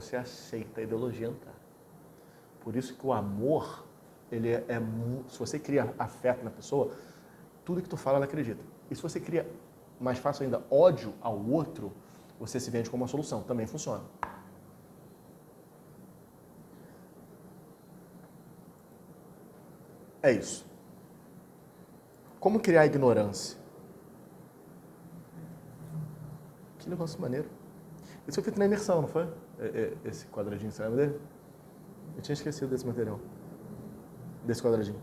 você aceita a ideologia entrar. Por isso que o amor, se você cria afeto na pessoa, tudo que tu fala ela acredita. E se você cria, mais fácil ainda, ódio ao outro, você se vende como uma solução. Também funciona. É isso. Como criar ignorância? Que negócio maneiro. Isso foi feito na imersão, não foi? Esse quadradinho, você lembra dele? Eu tinha esquecido desse material. Desse quadradinho.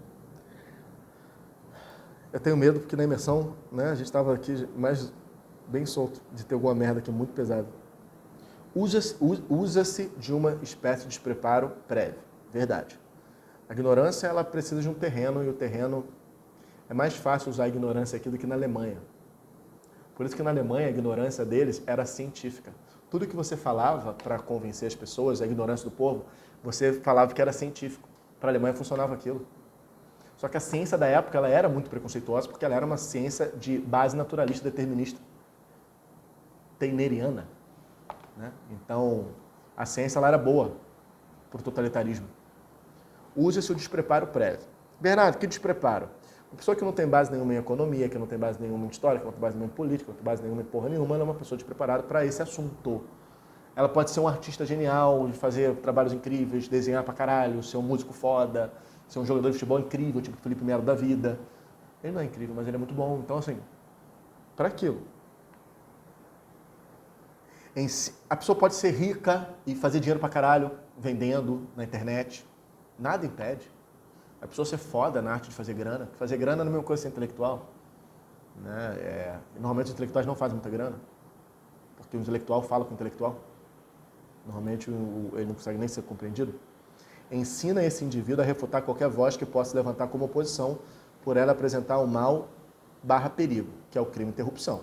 Eu tenho medo porque na imersão, né, a gente estava aqui mais bem solto de ter alguma merda aqui muito pesada. Usa-se de uma espécie de despreparo prévio. Verdade. A ignorância, ela precisa de um terreno, e o terreno é mais fácil usar a ignorância aqui do que na Alemanha. Por isso que na Alemanha a ignorância deles era científica. Tudo que você falava para convencer as pessoas, a ignorância do povo, você falava que era científico. Para a Alemanha funcionava aquilo. Só que a ciência da época ela era muito preconceituosa porque ela era uma ciência de base naturalista determinista, teineriana. Né? Então, a ciência ela era boa para o totalitarismo. Usa-se o despreparo prévio. Bernardo, que despreparo? Uma pessoa que não tem base nenhuma em economia, que não tem base nenhuma em história, que não tem base nenhuma em política, que não tem base nenhuma em porra nenhuma, ela é uma pessoa despreparada para esse assunto. Ela pode ser um artista genial, fazer trabalhos incríveis, desenhar pra caralho, ser um músico foda, ser um jogador de futebol incrível, tipo Felipe Melo da vida. Ele não é incrível, mas ele é muito bom. Então, assim, para aquilo. A pessoa pode ser rica e fazer dinheiro pra caralho vendendo na internet. Nada impede. A pessoa ser foda na arte de fazer grana. Fazer grana não é a mesma coisa que ser intelectual. Né? Normalmente os intelectuais não fazem muita grana. Porque o intelectual fala com o intelectual. Normalmente ele não consegue nem ser compreendido. Ensina esse indivíduo a refutar qualquer voz que possa levantar como oposição por ela apresentar o mal / perigo, que é o crime de interrupção.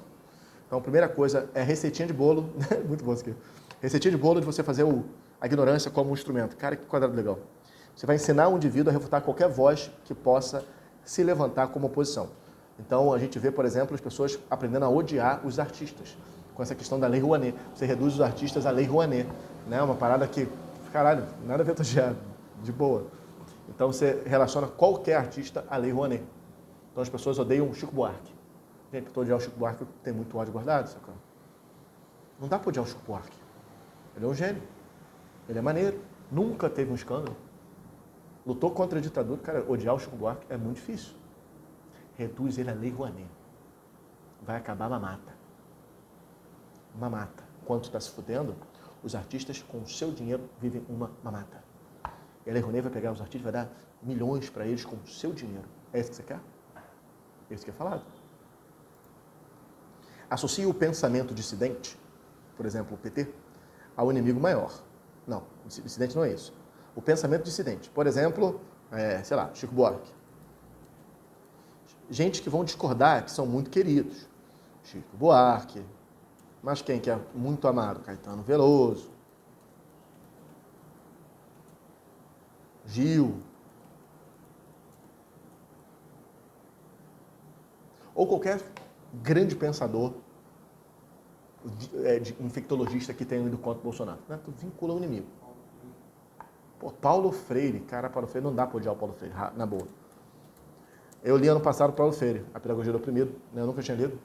Então, a primeira coisa é receitinha de bolo. Muito bom isso aqui. Receitinha de bolo de você fazer a ignorância como um instrumento. Cara, que quadrado legal. Você vai ensinar o indivíduo a refutar qualquer voz que possa se levantar como oposição. Então, a gente vê, por exemplo, as pessoas aprendendo a odiar os artistas. Com essa questão da Lei Rouanet. Você reduz os artistas à Lei Rouanet. Né? Uma parada que, caralho, nada a ver com odiar, de boa. Então, você relaciona qualquer artista à Lei Rouanet. Então, as pessoas odeiam Chico Buarque. Gente, para odiar o Chico Buarque tem muito ódio guardado, sacou? Não dá para odiar o Chico Buarque. Ele é um gênio. Ele é maneiro. Nunca teve um escândalo. Lutou contra a ditadura. Cara, odiar o Chico Buarque é muito difícil. Reduz ele à Lei Rouanet. Vai acabar a mamata. Mamata. Enquanto está se fudendo, os artistas, com o seu dinheiro, vivem uma mamata. E a Lei Rouanet vai pegar os artistas e vai dar milhões para eles com o seu dinheiro. É isso que você quer? É isso que é falado. Associa o pensamento dissidente, por exemplo, o PT, ao inimigo maior. Não, o dissidente não é isso. O pensamento dissidente, por exemplo, sei lá, Chico Buarque. Gente que vão discordar, que são muito queridos. Chico Buarque, mas quem que é muito amado? Caetano Veloso, Gil, ou qualquer grande pensador, infectologista que tenha ido contra o Bolsonaro. Né? Tu vincula o inimigo. Pô, Paulo Freire, cara, Paulo Freire, não dá pra odiar o Paulo Freire, na boa. Eu li ano passado Paulo Freire, A Pedagogia do Oprimido, né? Eu nunca tinha lido.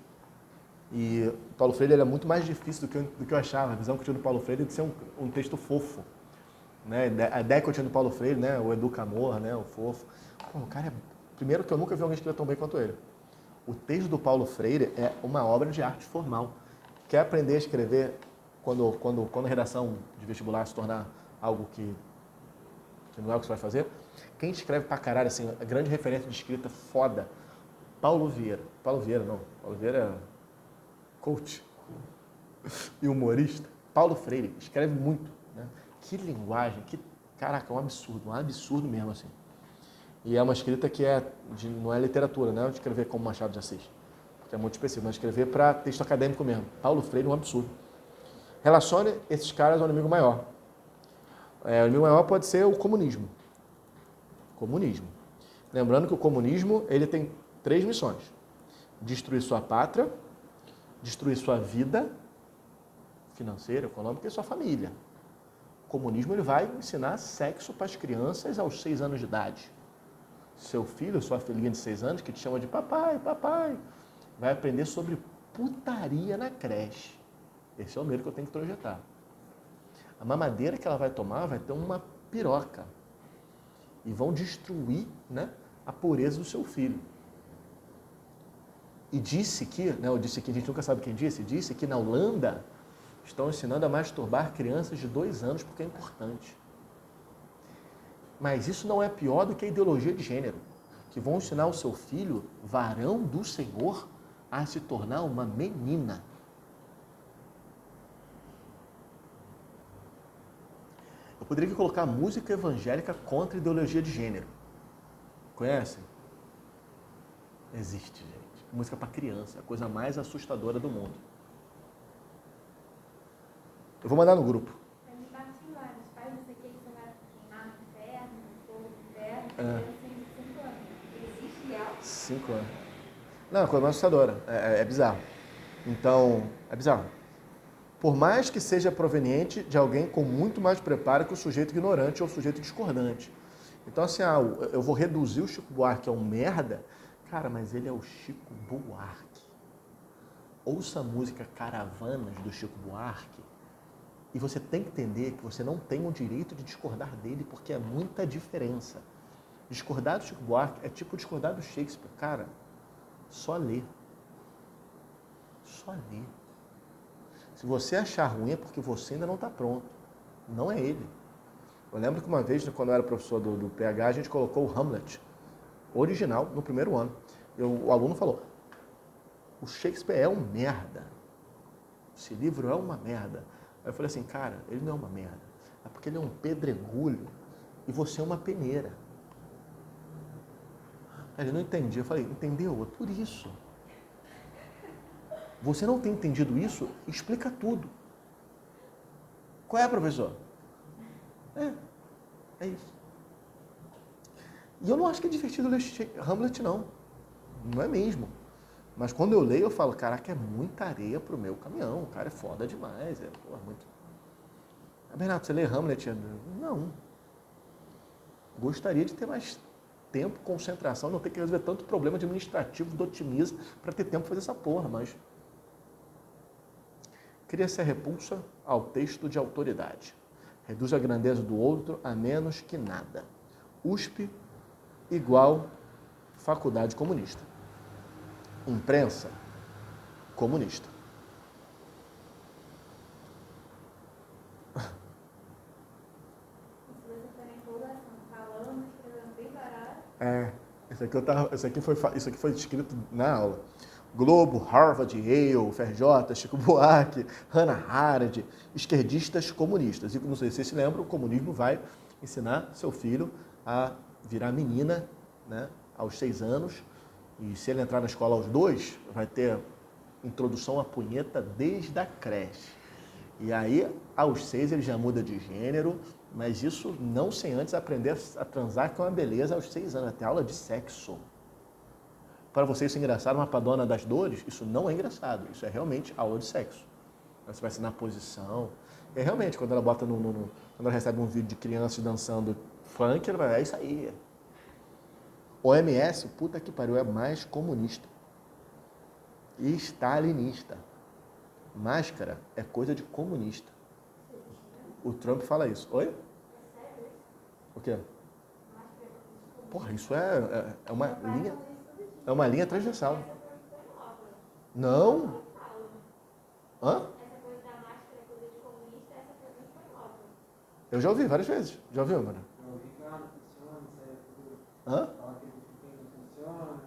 E Paulo Freire ele é muito mais difícil do que eu achava. A visão que eu tinha do Paulo Freire é de ser um texto fofo. Né? A ideia que eu tinha do Paulo Freire, né? O educamor, né? O fofo. Pô, o cara primeiro que eu nunca vi alguém escrever tão bem quanto ele. O texto do Paulo Freire é uma obra de arte formal. Quer aprender a escrever quando a redação de vestibular se tornar algo que não é o que você vai fazer? Quem escreve pra caralho, assim, a grande referência de escrita foda, Paulo Vieira. Paulo Vieira é coach e humorista. Paulo Freire escreve muito. Né? Que linguagem, caraca, um absurdo mesmo, assim. E é uma escrita que não é literatura, não é escrever como Machado de Assis, porque é muito específico, mas escrever para texto acadêmico mesmo. Paulo Freire é um absurdo. Relacione esses caras ao inimigo maior. O inimigo maior pode ser o comunismo. Comunismo. Lembrando que o comunismo ele tem 3 missões. Destruir sua pátria, destruir sua vida financeira, econômica e sua família. O comunismo ele vai ensinar sexo para as crianças aos 6 anos de idade. Seu filho, sua filhinha de 6 anos, que te chama de papai, papai, vai aprender sobre putaria na creche. Esse é o medo que eu tenho que projetar. A mamadeira que ela vai tomar vai ter uma piroca. E vão destruir, né, a pureza do seu filho. E disse que, né, eu disse que a gente nunca sabe quem disse que na Holanda estão ensinando a masturbar crianças de 2 anos porque é importante. Mas isso não é pior do que a ideologia de gênero, que vão ensinar o seu filho, varão do Senhor, a se tornar uma menina. Eu poderia colocar música evangélica contra a ideologia de gênero. Conhecem? Existe, gente. Música para criança, a coisa mais assustadora do mundo. Eu vou mandar no grupo. É. 5 anos. Não, é uma coisa mais assustadora. É bizarro. Então, é bizarro. Por mais que seja proveniente de alguém com muito mais preparo que o sujeito ignorante ou o sujeito discordante. Então, assim, eu vou reduzir o Chico Buarque a um merda. Cara, mas ele é o Chico Buarque. Ouça a música Caravanas do Chico Buarque e você tem que entender que você não tem o direito de discordar dele porque é muita diferença. Discordar do Chico Buarque é tipo discordar do Shakespeare. Cara, só lê. Só lê. Se você achar ruim é porque você ainda não está pronto. Não é ele. Eu lembro que uma vez, quando eu era professor do PH, a gente colocou o Hamlet original no primeiro ano. O aluno falou, o Shakespeare é um merda. Esse livro é uma merda. Aí eu falei assim, cara, ele não é uma merda. É porque ele é um pedregulho e você é uma peneira. Ele não entendia. Eu falei, entendeu? É por isso. Você não tem entendido isso? Explica tudo. Qual é, professor? É isso. E eu não acho que é divertido ler Hamlet, não. Não é mesmo. Mas quando eu leio, eu falo, caraca, é muita areia pro meu caminhão. O cara é foda demais. Muito... Bernardo, você lê Hamlet? Não. Gostaria de ter mais tempo, concentração, não ter que resolver tanto problema administrativo do otimismo para ter tempo para fazer essa porra, mas... Cria-se a repulsa ao texto de autoridade. Reduz a grandeza do outro a menos que nada. USP igual faculdade comunista. Imprensa comunista. Isso aqui foi escrito na aula. Globo, Harvard, Yale, FRJ, Chico Buarque, Hannah Arendt, esquerdistas comunistas. E não sei se vocês se lembram, o comunismo vai ensinar seu filho a virar menina, né, aos 6 anos. E se ele entrar na escola aos 2, vai ter introdução à punheta desde a creche. E aí, aos 6, ele já muda de gênero, mas isso não sem antes aprender a transar, que é uma beleza aos 6 anos, até aula de sexo. Para você isso é engraçado, uma padona das dores, isso não é engraçado, isso é realmente aula de sexo. Você vai ensinar posição. E realmente, quando ela bota quando ela recebe um vídeo de criança dançando funk, ela vai, é isso aí. OMS, puta que pariu, é mais comunista. E stalinista. Máscara é coisa de comunista. O Trump fala isso. Oi? O quê? Porra, isso é uma linha... É uma linha transversal. Não? Hã? Essa coisa da máscara, coisa de comunista, essa coisa foi nova. Eu já ouvi várias vezes. Já ouviu, mano? Não ouvi que nada funciona, isso aí é tudo. Hã? Fala que não funciona.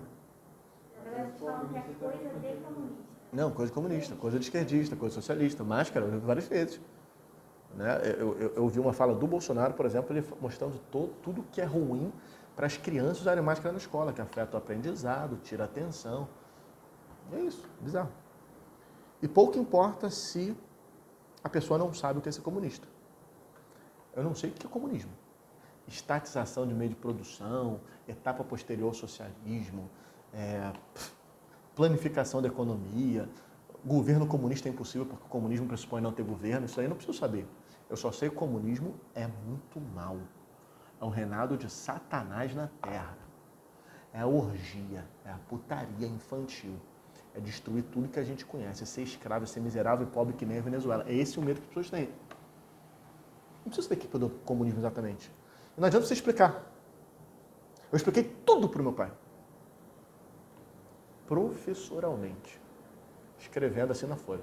Na verdade, falam que é coisa de comunista. Não, coisa comunista, coisa de esquerdista, coisa socialista. Máscara, eu já ouvi várias vezes. Né? Eu ouvi uma fala do Bolsonaro, por exemplo, ele mostrando tudo que é ruim para as crianças usarem máscara na escola, que afeta o aprendizado, tira a atenção. É isso, bizarro. E pouco importa se a pessoa não sabe o que é ser comunista. Eu não sei o que é comunismo. Estatização de meio de produção, etapa posterior ao socialismo, planificação da economia, governo comunista é impossível porque o comunismo pressupõe não ter governo, isso aí eu não preciso saber. Eu só sei que o comunismo é muito mal. É um reinado de Satanás na Terra. É a orgia, é a putaria infantil. É destruir tudo que a gente conhece. É ser escravo, é ser miserável e pobre que nem a Venezuela. É esse o medo que as pessoas têm. Não precisa saber o que é o comunismo exatamente. Não adianta você explicar. Eu expliquei tudo para o meu pai. Professoralmente. Escrevendo assim na folha.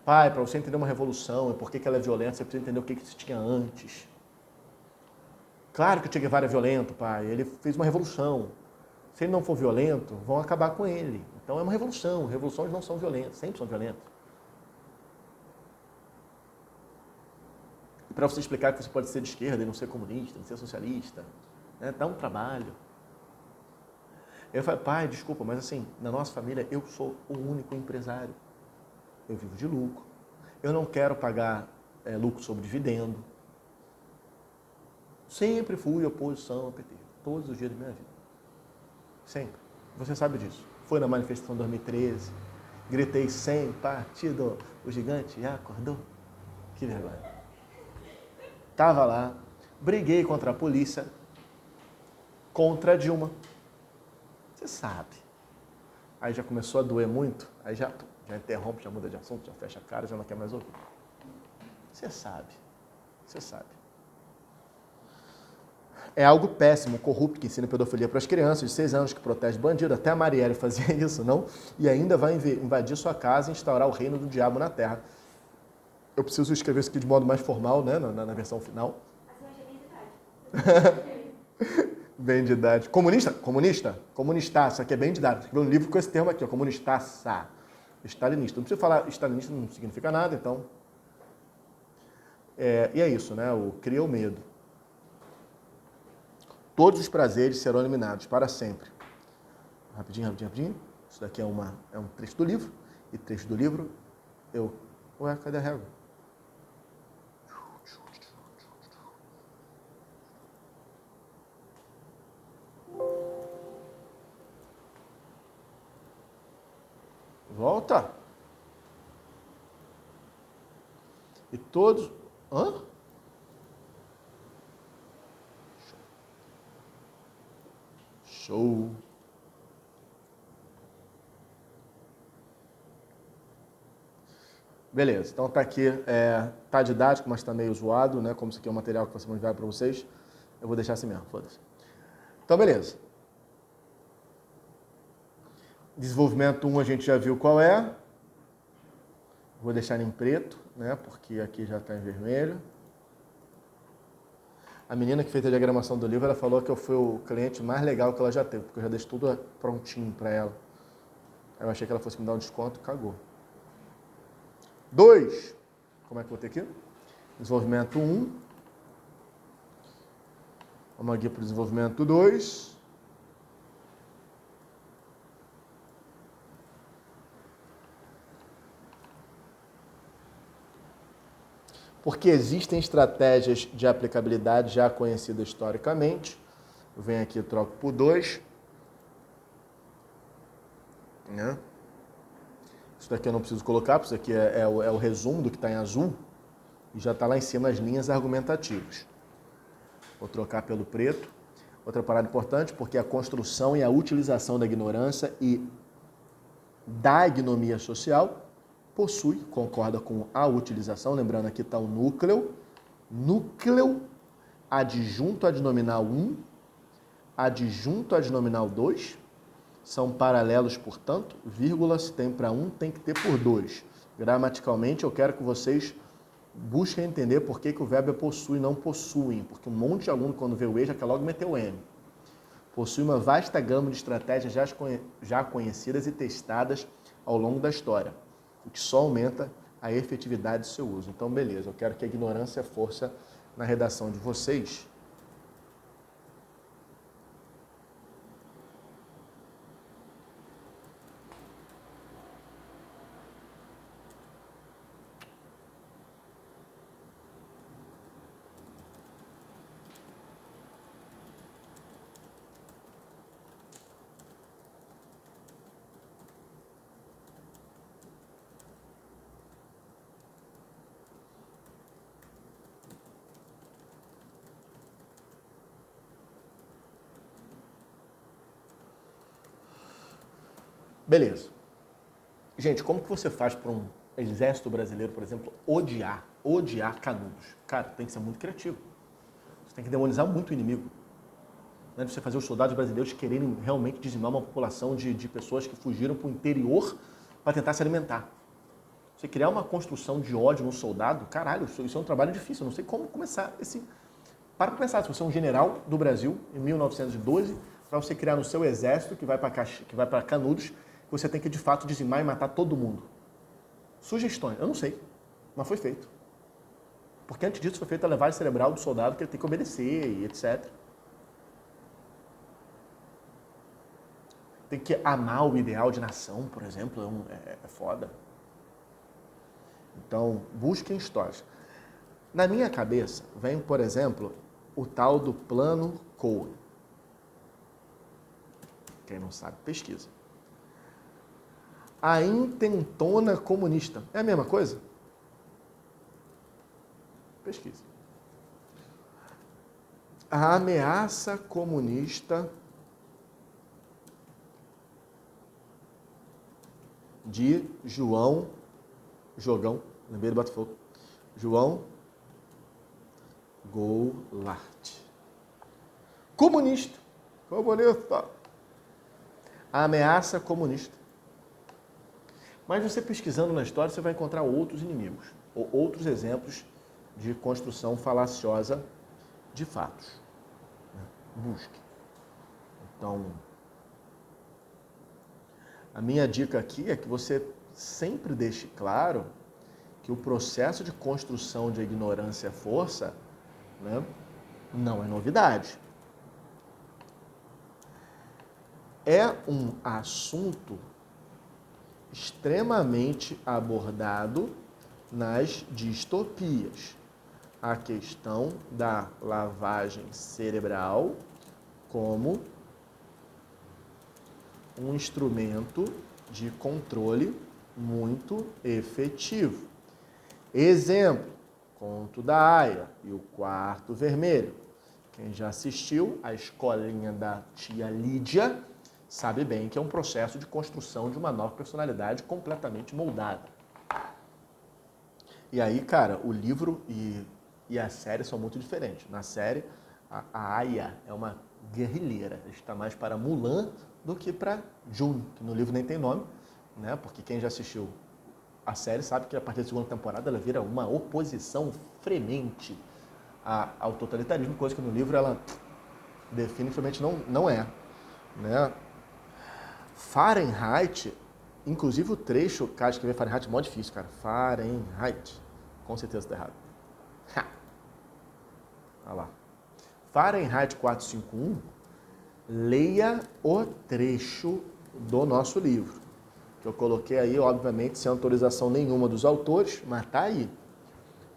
Pai, para você entender uma revolução e por que ela é violenta, você precisa entender o que se tinha antes. Claro que o Che Guevara é violento, pai. Ele fez uma revolução. Se ele não for violento, vão acabar com ele. Então é uma revolução. Revoluções não são violentas, sempre são violentas. E para você explicar que você pode ser de esquerda e não ser comunista, não ser socialista, né? Dá um trabalho. Eu falei, pai, desculpa, mas assim, na nossa família eu sou o único empresário. Eu vivo de lucro. Eu não quero pagar lucro sobre dividendo. Sempre fui oposição ao PT. Todos os dias da minha vida. Sempre. Você sabe disso. Foi na manifestação de 2013. Gritei sem partido. O gigante já acordou. Que vergonha. Estava lá. Briguei contra a polícia. Contra a Dilma. Você sabe. Aí já começou a doer muito. Aí já interrompe, já muda de assunto, já fecha a cara, já não quer mais ouvir. Você sabe. Você sabe. É algo péssimo, corrupto, que ensina pedofilia para as crianças de 6 anos, que protege bandido. Até a Marielle fazia isso, não? E ainda vai invadir sua casa e instaurar o reino do diabo na terra. Eu preciso escrever isso aqui de modo mais formal, né? Na versão final. Bem de idade. Comunista? Comunista? Comunista. Isso aqui é bem de idade. Escrevi um livro com esse termo aqui, ó, comunistaça. Stalinista. Não precisa falar stalinista, não significa nada, então. E é isso, né? Cria o medo. Todos os prazeres serão eliminados para sempre. Rapidinho, rapidinho, rapidinho. Isso daqui é um trecho do livro. E trecho do livro, Ué, cadê a régua? Volta. E todos... Hã? Show. Beleza, então tá aqui, tá didático, mas tá meio zoado, né? Como isso aqui é um material que vai ser enviado para vocês, eu vou deixar assim mesmo, foda-se. Então, beleza. Desenvolvimento 1 a gente já viu qual é. Vou deixar em preto, né? Porque aqui já está em vermelho. A menina que fez a diagramação do livro, ela falou que eu fui o cliente mais legal que ela já teve, porque eu já deixei tudo prontinho para ela. Aí eu achei que ela fosse me dar um desconto, cagou. 2. Como é que eu vou ter aqui? Desenvolvimento 1. Vamos aqui para o desenvolvimento 2. Porque existem estratégias de aplicabilidade já conhecidas historicamente. Eu venho aqui e troco por 2. Né? Isso daqui eu não preciso colocar, porque isso aqui é o resumo do que está em azul. E já está lá em cima as linhas argumentativas. Vou trocar pelo preto. Outra parada importante, porque a construção e a utilização da ignorância e da ignomia social possui, concorda com a utilização, lembrando aqui está o núcleo, adjunto adnominal 1, adjunto adnominal 2, são paralelos, portanto, vírgula, se tem para 1, tem que ter por 2. Gramaticalmente, eu quero que vocês busquem entender por que o verbo é possui e não possuem, porque um monte de aluno, quando vê o E, já quer logo meter o M. Possui uma vasta gama de estratégias já conhecidas e testadas ao longo da história, o que só aumenta a efetividade do seu uso. Então, beleza, eu quero que a ignorância é força na redação de vocês. Beleza. Gente, como que você faz para um exército brasileiro, por exemplo, odiar Canudos? Cara, tem que ser muito criativo. Você tem que demonizar muito o inimigo. Né? Você fazer os soldados brasileiros quererem realmente dizimar uma população de pessoas que fugiram para o interior para tentar se alimentar. Você criar uma construção de ódio no soldado, caralho, isso é um trabalho difícil. Eu não sei como começar esse... Para começar, se você é um general do Brasil, em 1912, para você criar no seu exército, que vai para Canudos, que você tem que, de fato, dizimar e matar todo mundo. Sugestões, eu não sei, mas foi feito. Porque antes disso foi feita a lavagem cerebral do soldado, que ele tem que obedecer e etc. Tem que amar o ideal de nação, por exemplo, é foda. Então, busquem histórias. Na minha cabeça, vem, por exemplo, o tal do Plano Cohen. Quem não sabe, pesquisa. A intentona comunista. É a mesma coisa? Pesquisa. A ameaça comunista de Jogão, lembrei do Botafogo, João Goulart. Comunista. A ameaça comunista. Mas você pesquisando na história, você vai encontrar outros inimigos, ou outros exemplos de construção falaciosa de fatos. Busque. Então, a minha dica aqui é que você sempre deixe claro que o processo de construção de ignorância e força, né, não é novidade. É um assunto extremamente abordado nas distopias. A questão da lavagem cerebral como um instrumento de controle muito efetivo. Exemplo, Conto da Aia e o Quarto Vermelho. Quem já assistiu a Escolinha da Tia Lídia sabe bem que é um processo de construção de uma nova personalidade completamente moldada. E aí, cara, o livro e a série são muito diferentes. Na série, a Aya é uma guerrilheira. Está mais para Mulan do que para June, que no livro nem tem nome, né? Porque quem já assistiu a série sabe que a partir da segunda temporada ela vira uma oposição fremente ao totalitarismo, coisa que no livro ela definitivamente não é, né? Fahrenheit, inclusive o trecho, cara, escrever Fahrenheit é mó difícil, cara. Fahrenheit, com certeza está errado. Ha. Olha lá. Fahrenheit 451, leia o trecho do nosso livro. Que eu coloquei aí, obviamente, sem autorização nenhuma dos autores, mas tá aí.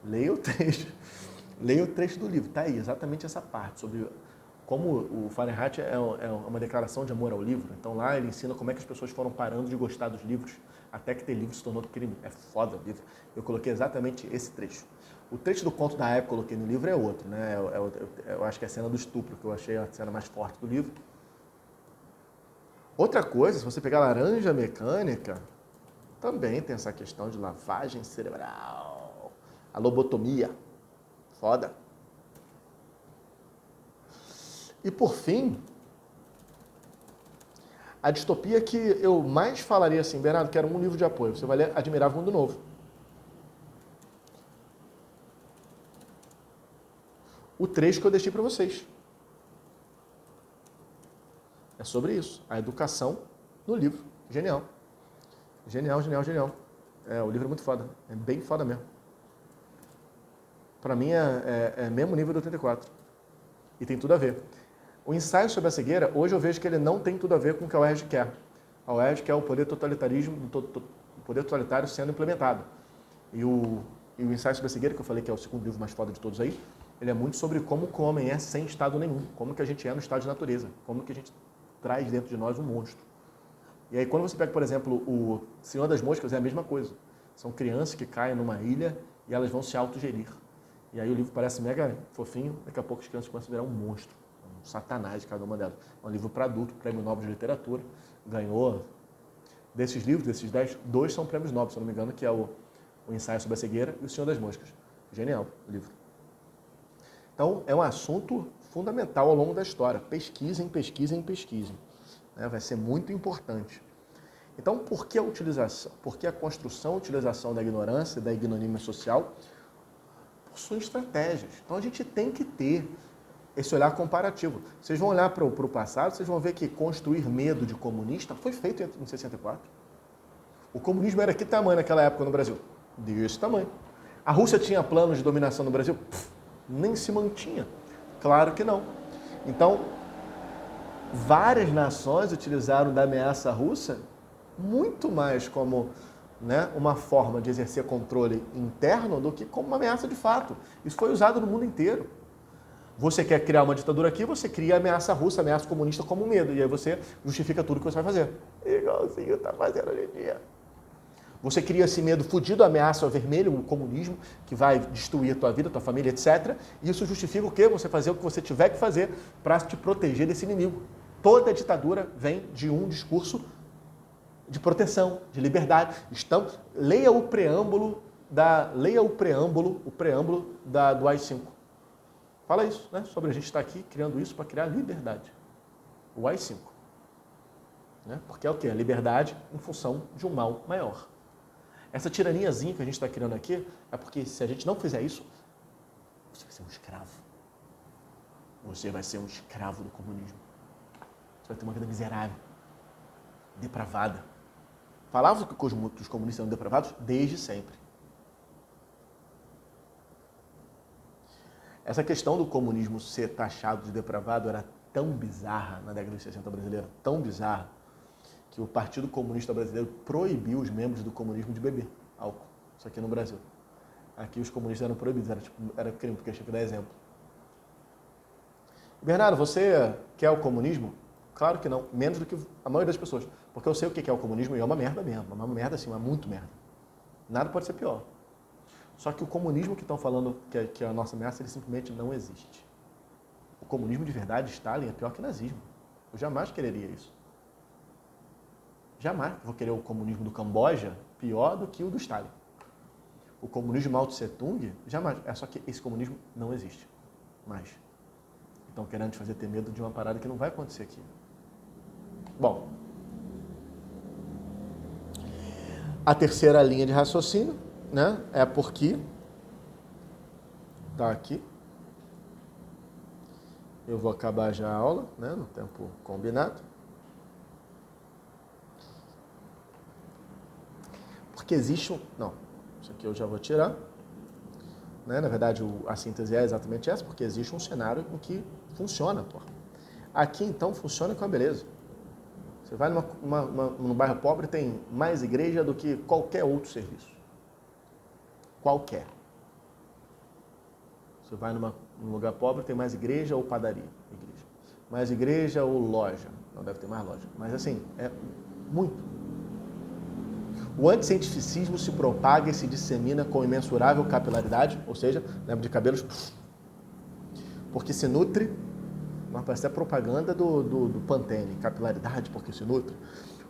Leia o trecho. Leia o trecho do livro, tá aí, exatamente essa parte, sobre como o Fahrenheit é uma declaração de amor ao livro. Então lá ele ensina como é que as pessoas foram parando de gostar dos livros, até que ter livro se tornou crime. É foda o livro. Eu coloquei exatamente esse trecho. O trecho do Conto da Aia que eu coloquei no livro é outro, né? Eu acho que é a cena do estupro, que eu achei a cena mais forte do livro. Outra coisa, se você pegar Laranja Mecânica, também tem essa questão de lavagem cerebral, a lobotomia. Foda. E por fim, a distopia que eu mais falaria assim, Bernardo, que era um livro de apoio. Você vai ler Admirável Mundo Novo. O trecho que eu deixei para vocês. É sobre isso. A educação no livro. Genial. Genial, genial, genial. O livro é muito foda. É bem foda mesmo. Para mim é mesmo nível do 84. E tem tudo a ver. O ensaio sobre a cegueira, hoje eu vejo que ele não tem tudo a ver com o que a UERJ quer. A UERJ quer o poder totalitário sendo implementado. E o ensaio sobre a cegueira, que eu falei que é o segundo livro mais foda de todos aí, ele é muito sobre como o homem é sem estado nenhum. Como que a gente é no estado de natureza. Como que a gente traz dentro de nós um monstro. E aí quando você pega, por exemplo, o Senhor das Moscas, é a mesma coisa. São crianças que caem numa ilha e elas vão se autogerir. E aí o livro parece mega fofinho, daqui a pouco as crianças começam a virar um monstro, um satanás de cada uma delas. É um livro para adulto, Prêmio Nobel de Literatura, ganhou Desses livros, desses 10, 2 são prêmios Nobel, se eu não me engano, que é o Ensaio sobre a Cegueira e o Senhor das Moscas. Genial o livro. Então, é um assunto fundamental ao longo da história. Pesquisem, pesquisem, pesquisem. Vai ser muito importante. Então, por que a utilização, por que a construção e utilização da ignorância, da ignomínia social? Possuem estratégias. Então, a gente tem que ter esse olhar comparativo. Vocês vão olhar para o passado, vocês vão ver que construir medo de comunista foi feito em 64. O comunismo era que tamanho naquela época no Brasil? Desse tamanho. A Rússia tinha planos de dominação no Brasil? Nem se mantinha. Claro que não. Então, várias nações utilizaram da ameaça russa muito mais como, né, uma forma de exercer controle interno do que como uma ameaça de fato. Isso foi usado no mundo inteiro. Você quer criar uma ditadura aqui, você cria a ameaça russa, a ameaça comunista como medo. E aí você justifica tudo que você vai fazer. Igualzinho está fazendo hoje em dia. Você cria esse medo fudido, a ameaça vermelha, o comunismo, que vai destruir a tua vida, a tua família, etc. E isso justifica o quê? Você fazer o que você tiver que fazer para te proteger desse inimigo. Toda ditadura vem de um discurso de proteção, de liberdade. Leia o preâmbulo do AI-5. Fala isso, né? Sobre a gente estar aqui criando isso para criar liberdade. O AI-5. Né? Porque é o quê? A liberdade em função de um mal maior. Essa tiraniazinha que a gente está criando aqui é porque se a gente não fizer isso, você vai ser um escravo. Você vai ser um escravo do comunismo. Você vai ter uma vida miserável, depravada. Falavam que os comunistas eram depravados desde sempre. Essa questão do comunismo ser taxado de depravado era tão bizarra na década de 60 brasileira, tão bizarra, que o Partido Comunista Brasileiro proibiu os membros do comunismo de beber álcool. Isso aqui no Brasil. Aqui os comunistas eram proibidos, era crime, porque tinha que dar exemplo. Bernardo, você quer o comunismo? Claro que não, menos do que a maioria das pessoas. Porque eu sei o que é o comunismo e é uma merda mesmo. Uma merda assim, uma muito merda. Nada pode ser pior. Só que o comunismo que estão falando que é a nossa ameaça, ele simplesmente não existe. O comunismo de verdade, Stalin, é pior que o nazismo. Eu jamais quereria isso. Jamais vou querer o comunismo do Camboja pior do que o do Stalin. O comunismo de Mao Tse Tung, jamais. É só que esse comunismo não existe mais. Estão querendo te fazer ter medo de uma parada que não vai acontecer aqui. Bom, a terceira linha de raciocínio, né, é porque tá aqui. Eu vou acabar já a aula, né, no tempo combinado. Porque existe um... Não, isso aqui eu já vou tirar. Né? Na verdade, a síntese é exatamente essa, porque existe um cenário em que funciona. Porra. Aqui, então, funciona com a beleza. Você vai num bairro pobre, tem mais igreja do que qualquer outro serviço. Qualquer. Você vai num lugar pobre, tem mais igreja ou padaria? Igreja. Mais igreja ou loja? Não deve ter mais loja. Mas assim, é muito. O anticientificismo se propaga e se dissemina com imensurável capilaridade, ou seja, lembra de cabelos, porque se nutre, mas parece até propaganda do Pantene, capilaridade porque se nutre,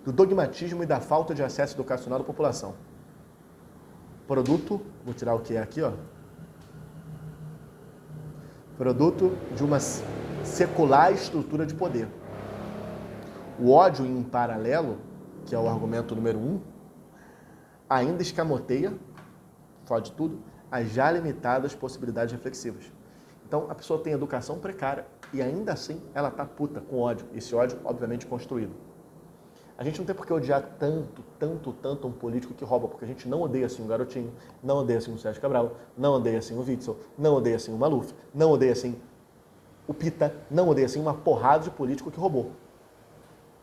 do dogmatismo e da falta de acesso educacional da população. Produto, vou tirar o que é aqui, ó. Produto de uma secular estrutura de poder. O ódio em paralelo, que é o argumento número 1, ainda escamoteia, fode tudo, as já limitadas possibilidades reflexivas. Então, a pessoa tem educação precária e ainda assim ela tá puta com ódio. Esse ódio, obviamente, construído. A gente não tem por que odiar tanto um político que rouba, porque a gente não odeia assim o Garotinho, não odeia assim o Sérgio Cabral, não odeia assim o Witzel, não odeia assim o Maluf, não odeia assim o Pita, não odeia assim uma porrada de político que roubou.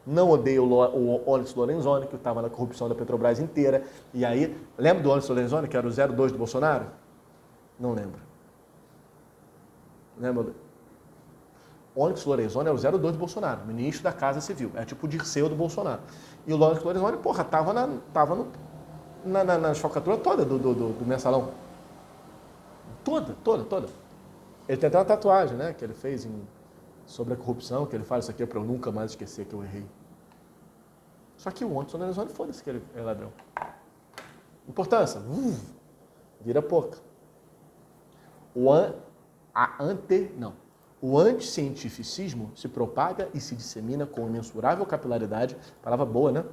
Não odeio o Onyx Lorenzoni, que estava na corrupção da Petrobras inteira. E aí, lembra do Onyx Lorenzoni, que era o 02 do Bolsonaro? Não lembro. Lembra? Onyx Lorenzoni é o 02 do Bolsonaro, ministro da Casa Civil. É tipo o Dirceu do Bolsonaro. E o Onyx Lorenzoni, porra, tava na falcatrua toda do mensalão. Toda. Ele tem até uma tatuagem, né, que ele fez sobre a corrupção, que ele fala isso aqui é para eu nunca mais esquecer que eu errei. Só que o Anderson Lorenzoni, foda-se que ele é ladrão. Importância, vira pouca. O anticientificismo se propaga e se dissemina com imensurável capilaridade, palavra boa, né?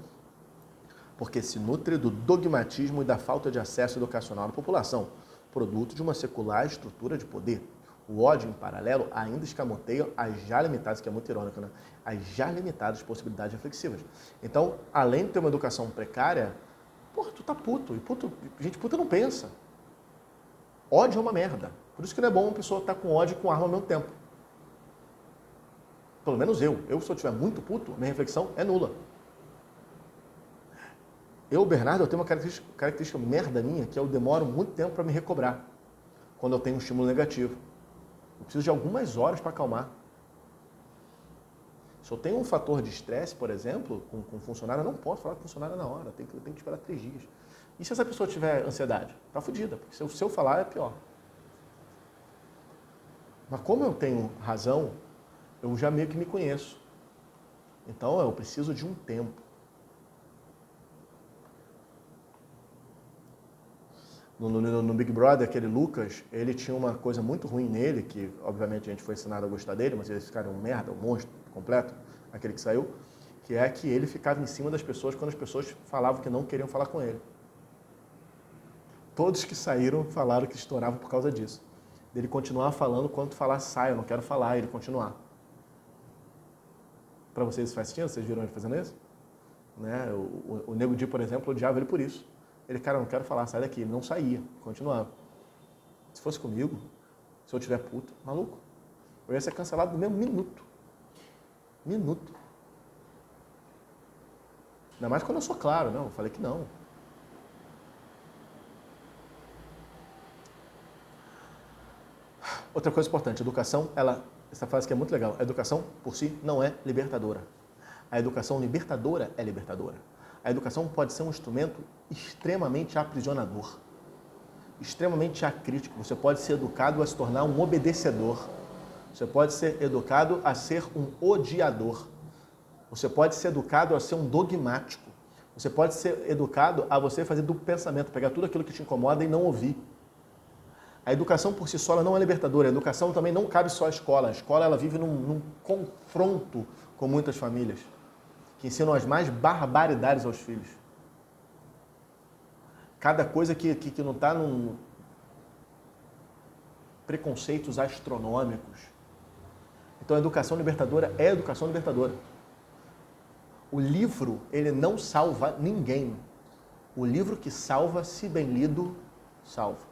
Porque se nutre do dogmatismo e da falta de acesso educacional à população, produto de uma secular estrutura de poder. O ódio, em paralelo, ainda escamoteia as já limitadas, que é muito irônico, né? As já limitadas possibilidades reflexivas. Então, além de ter uma educação precária, porra, tu tá puto. E gente puta não pensa. Ódio é uma merda. Por isso que não é bom uma pessoa estar com ódio e com arma ao mesmo tempo. Pelo menos eu. Se eu estiver muito puto, minha reflexão é nula. Bernardo, eu tenho uma característica merda minha, que eu demoro muito tempo para me recobrar quando eu tenho um estímulo negativo. Eu preciso de algumas horas para acalmar. Se eu tenho um fator de estresse, por exemplo, com funcionário, eu não posso falar com funcionário na hora, tem que esperar 3 dias. E se essa pessoa tiver ansiedade? Tá fodida, porque se eu falar é pior. Mas como eu tenho razão, eu já meio que me conheço. Então eu preciso de um tempo. No Big Brother, aquele Lucas, ele tinha uma coisa muito ruim nele, que obviamente a gente foi ensinado a gostar dele, mas esse cara é um merda, um monstro completo, aquele que saiu, que é que ele ficava em cima das pessoas quando as pessoas falavam que não queriam falar com ele. Todos que saíram falaram que estouravam por causa disso. Ele continuava falando quando tu falar, sai, eu não quero falar, e ele continuar. Para vocês isso faz sentido? Vocês viram ele fazendo isso? Né? O Nego Di, por exemplo, odiava ele por isso. Ele, cara, eu não quero falar, sai daqui. Ele não saía, continuava. Se fosse comigo, se eu tiver puto, maluco, eu ia ser cancelado no mesmo minuto. Minuto. Ainda mais quando eu sou claro, não, eu falei que não. Outra coisa importante, educação, essa frase que é muito legal, a educação por si não é libertadora. A educação libertadora é libertadora. A educação pode ser um instrumento extremamente aprisionador, extremamente acrítico. Você pode ser educado a se tornar um obedecedor. Você pode ser educado a ser um odiador. Você pode ser educado a ser um dogmático. Você pode ser educado a você fazer do pensamento, pegar tudo aquilo que te incomoda e não ouvir. A educação por si só ela não é libertadora. A educação também não cabe só à escola. A escola ela vive num confronto com muitas famílias que ensinam as mais barbaridades aos filhos. Cada coisa que não está num preconceitos astronômicos. Então a educação libertadora é a educação libertadora. O livro, ele não salva ninguém. O livro que salva, se bem lido, salva.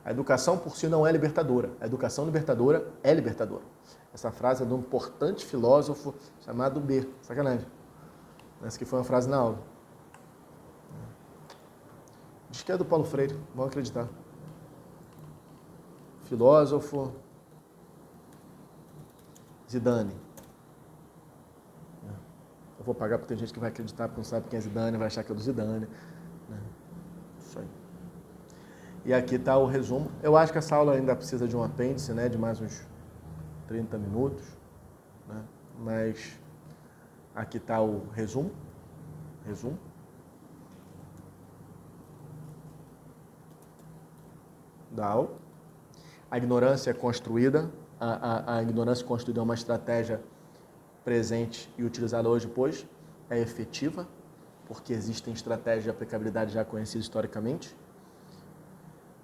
A educação por si não é libertadora. A educação libertadora é libertadora. Essa frase é de um importante filósofo chamado B. Sacanagem. Essa aqui foi uma frase na aula. Diz que é do Paulo Freire. Vão acreditar. Filósofo Zidane. Eu vou pagar porque tem gente que vai acreditar porque não sabe quem é Zidane, vai achar que é do Zidane. Isso aí. E aqui está o resumo. Eu acho que essa aula ainda precisa de um apêndice, né, de mais uns 30 minutos. Né? Mas aqui está o resumo. Da aula. A ignorância é construída. A ignorância construída é uma estratégia presente e utilizada hoje, pois é efetiva, porque existem estratégias de aplicabilidade já conhecidas historicamente,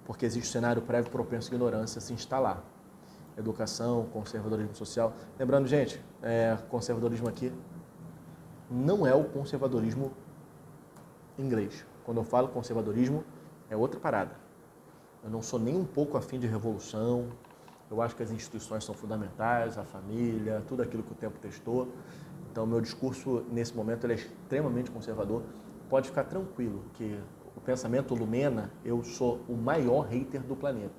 porque existe um cenário prévio propenso à ignorância se instalar. Educação, conservadorismo social. Lembrando, gente, conservadorismo aqui não é o conservadorismo inglês. Quando eu falo conservadorismo, é outra parada. Eu não sou nem um pouco afim de revolução. Eu acho que as instituições são fundamentais, a família, tudo aquilo que o tempo testou. Então, meu discurso, nesse momento, ele é extremamente conservador. Pode ficar tranquilo que o pensamento Lumena, eu sou o maior hater do planeta.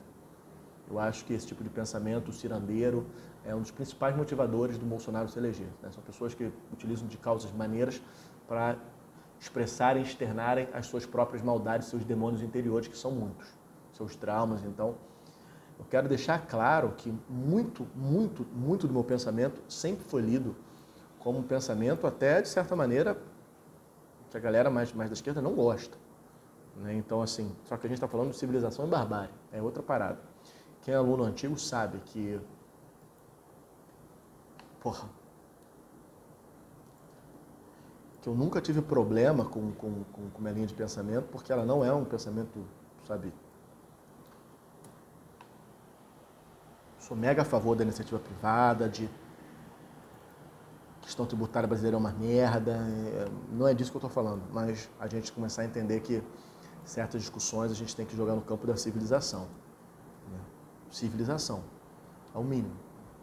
Eu acho que esse tipo de pensamento cirandeiro é um dos principais motivadores do Bolsonaro se eleger. Né? São pessoas que utilizam de causas maneiras para expressarem, externarem as suas próprias maldades, seus demônios interiores, que são muitos, seus traumas. Então, eu quero deixar claro que muito do meu pensamento sempre foi lido como um pensamento até, de certa maneira, que a galera mais da esquerda não gosta. Né? Então, assim, só que a gente está falando de civilização e barbárie, é outra parada. Quem é aluno antigo sabe que, que eu nunca tive problema com minha linha de pensamento, porque ela não é um pensamento, sabe... Sou mega a favor da iniciativa privada, de questão tributária brasileira é uma merda, não é disso que eu estou falando, mas a gente começar a entender que certas discussões a gente tem que jogar no campo da civilização. Né? Civilização, ao mínimo.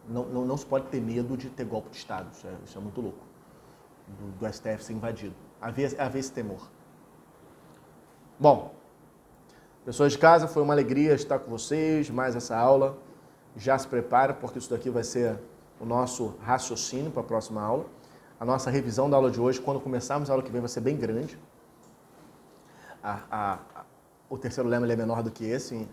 Não se pode ter medo de ter golpe de Estado, isso é muito louco. Do STF ser invadido. Havia esse temor. Bom, pessoas de casa, foi uma alegria estar com vocês, mais essa aula. Já se prepara, porque isso daqui vai ser o nosso raciocínio para a próxima aula. A nossa revisão da aula de hoje, quando começarmos a aula que vem, vai ser bem grande. O terceiro lema ele é menor do que esse,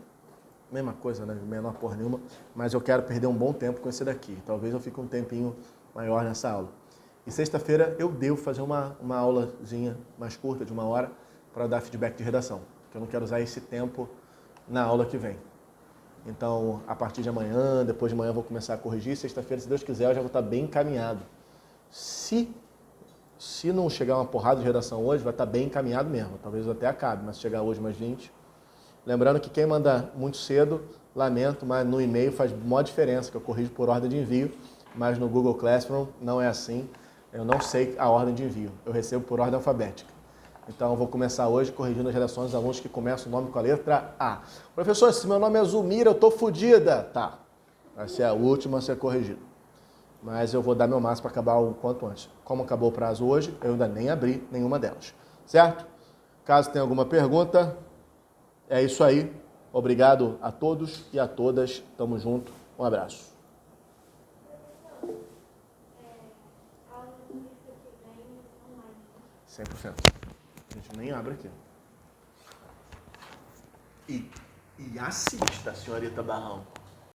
mesma coisa, né? Menor porra nenhuma, mas eu quero perder um bom tempo com esse daqui. Talvez eu fique um tempinho maior nessa aula. E sexta-feira eu devo fazer uma aulazinha mais curta, de 1 hora, para dar feedback de redação, porque eu não quero usar esse tempo na aula que vem. Então, a partir de amanhã, depois de amanhã eu vou começar a corrigir. Sexta-feira, se Deus quiser, eu já vou estar bem encaminhado. Se não chegar uma porrada de redação hoje, vai estar bem encaminhado mesmo. Talvez eu até acabe, mas se chegar hoje mais 20. Lembrando que quem manda muito cedo, lamento, mas no e-mail faz maior diferença, que eu corrijo por ordem de envio, mas no Google Classroom não é assim. Eu não sei a ordem de envio, eu recebo por ordem alfabética. Então, eu vou começar hoje corrigindo as redações dos alunos que começam o nome com a letra A. Professor, se meu nome é Zulmira, eu tô fodida. Tá, vai ser a última a ser corrigida. Mas eu vou dar meu máximo para acabar o quanto antes. Como acabou o prazo hoje, eu ainda nem abri nenhuma delas. Certo? Caso tenha alguma pergunta, é isso aí. Obrigado a todos e a todas. Tamo junto. Um abraço. 100%. A gente nem abre aqui. E assista, senhorita Barrão.